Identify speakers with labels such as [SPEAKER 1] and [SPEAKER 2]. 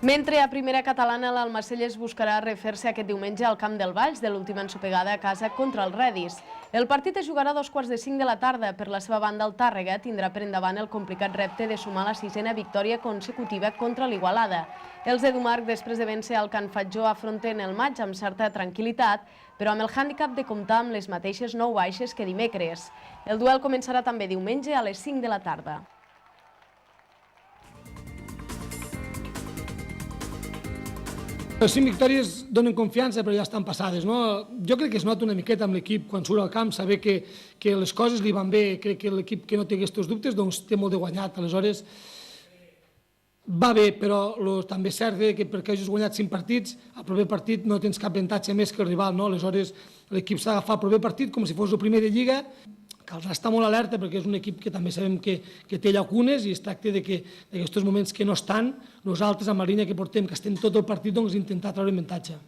[SPEAKER 1] Mentre a primera catalana l'Almacelles buscarà refer-se aquest diumenge al Camp del Valls de l'última ensopegada a casa contra el Redis. El partit es jugarà a 2:45 de la tarda. Per la seva banda, el Tàrrega tindrà per endavant el complicat repte de sumar la 6a victòria consecutiva contra l'Igualada. Els de Dumarc, després de vèncer al Can Fatjó, afronten el maig amb certa tranquil·litat, però amb el hàndicap de comptar amb les mateixes 9 baixes que dimecres. El duel començarà també diumenge a les 5 de la tarda.
[SPEAKER 2] Les 5 victòries donen confiança, però ja estan passades. Jo crec que es nota una miqueta amb l'equip quan surt al camp, saber que les coses li van bé. Crec que l'equip que no té aquests dubtes té molt de guanyat. Aleshores, va bé, però també és cert que perquè hagis guanyat 5 partits, al proper partit no tens cap avantatge més que el rival. Aleshores, l'equip s'ha d'agafar el proper partit com si fos el primer de Lliga. Caldrà estar molt alerta perquè és un equip que també sabem que té llacunes i es tracta que en aquests moments que no estan, nosaltres amb la línia que portem, que estem tot el partit, intentar treure avantatge.